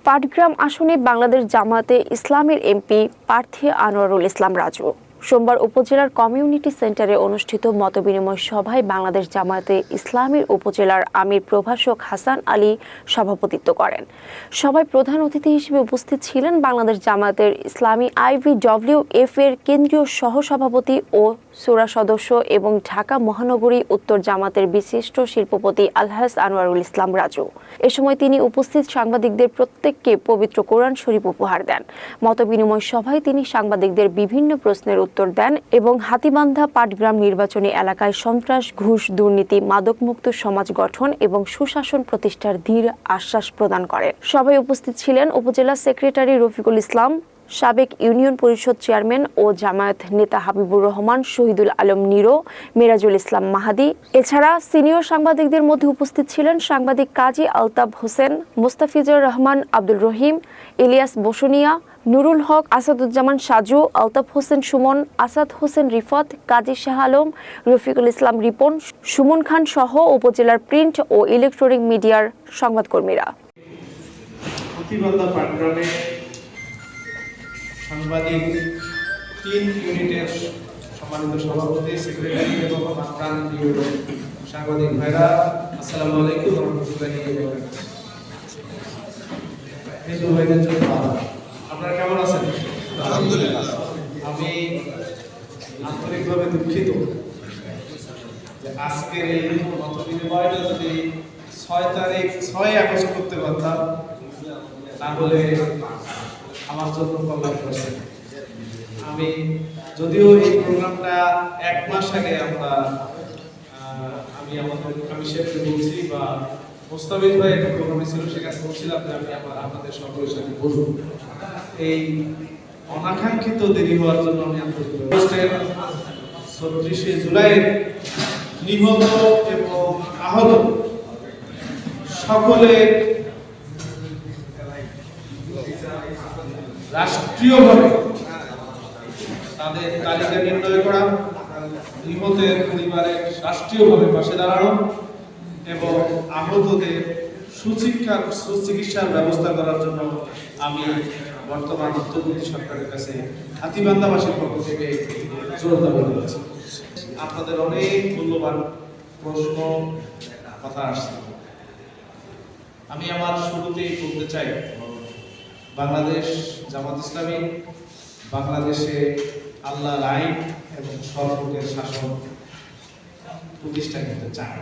পাটগ্রাম আসনে বাংলাদেশ জামায়াতে ইসলামের এমপি প্রার্থী আনোয়ারুল ইসলাম রাজু সোমবার উপজেলার কমিউনিটি সেন্টারে অনুষ্ঠিত মতবিনিময় সভায় বাংলাদেশ জামায়াতে ইসলামের উপজেলার আমির প্রভাষক হাসান আলী সভাপতিত্ব করেন। সভায় প্রধান অতিথি হিসেবে উপস্থিত ছিলেন বাংলাদেশ জামায়াতের ইসলামী IBWF এর কেন্দ্রীয় সহসভাপতি ও শূরা সদস্য এবং ঢাকা মহানগরী উত্তর জামাতের বিশিষ্ট শিল্পপতি আলহাজ আনোয়ারুল ইসলাম রাজু। এ সময় তিনি উপস্থিত সাংবাদিকদের প্রত্যেককে পবিত্র কোরআন শরীফ উপহার দেন। মতবিনিময় সভায় তিনি সাংবাদিকদের বিভিন্ন প্রশ্নের উত্তর দেন এবং হাতীবান্ধা পাটগ্রাম নির্বাচনী এলাকায় সন্ত্রাস, ঘুষ, দুর্নীতি, মাদকমুক্ত সমাজ গঠন এবং সুশাসন প্রতিষ্ঠার দৃঢ় আশ্বাস প্রদান করেন। সভায় উপস্থিত ছিলেন উপজেলা সেক্রেটারি রফিকুল ইসলাম, সাবেক ইউনিয়ন পরিষদ চেয়ারম্যান ও জামায়াত নেতা হাবিবুর রহমান, শহীদুল আলম নিরো, মিরাজুল ইসলাম মাহাদি। এছাড়া সিনিয়র সাংবাদিকদের মধ্যে উপস্থিত ছিলেন সাংবাদিক কাজী আলতাফ হোসেন, মোস্তাফিজুর রহমান, আব্দুল রহিম, ইলিয়াস বসুনিয়া, নুরুল হক, আসাদুজ্জামান সাজু, আলতাফ হোসেন সুমন, আসাদ হোসেন রিফাত, কাজী শাহ আলম, রফিকুল ইসলাম রিপন, সুমন খান সহ উপজেলার প্রিন্ট ও ইলেকট্রনিক মিডিয়ার সংবাদকর্মীরা। সাংবাদিক 3 ইউনিটের সম্মানিত সভাপতি, সেক্রেটারি এবং সাংবাদিক ভাইরা, আসসালামু আলাইকুম ওয়া রাহমাতুল্লাহি ওয়া বারাকাতুহু। হিন্দু ভাইদের জন্য আপনারা কেমন আছেন? আলহামদুলিল্লাহ। আমি আন্তরিকভাবে দুঃখিত যে আজকের এই মতবিনিময়টা যদি 6 আগস্ট করতে পারতাম, তাহলে আমার জন্য কল্যাণ করছে। আমি যদিও এই প্রোগ্রামটা 1 মাস আগে আমি শেফকে বলছি বা মোস্তাফিজ ভাই একটা প্রোগ্রামে ছিল, সেখানে বলছিলাম যে আমি আপনাদের সকলের সাথে বলবো। এই অনাকাঙ্ক্ষিত দেরি হওয়ার জন্য আমি আন্তরিকভাবে 36 জুলাইয়ের নিহত এবং আহত সকলের রাষ্ট্রীয়ভাবে তাদের তালিকা নির্ণয় করা, নিহতের পরিবারের রাষ্ট্রীয়ভাবে পাশে দাঁড়ানো এবং আহতদের সুচিকিৎসার ব্যবস্থা করার জন্য আমি বর্তমান অন্তর্বর্তী সরকারের কাছে হাতীবান্ধাবাসীর পক্ষ থেকে জোর দাবি করেছি। আপনাদের অনেক মূল্যবান প্রশ্ন কথা আসছে। আমি আমার শুরুতেই বলতে চাই, বাংলাদেশ জামাত ইসলামী বাংলাদেশে আল্লাহর আইন এবং সরকারের শাসন প্রতিষ্ঠা করতে চায়।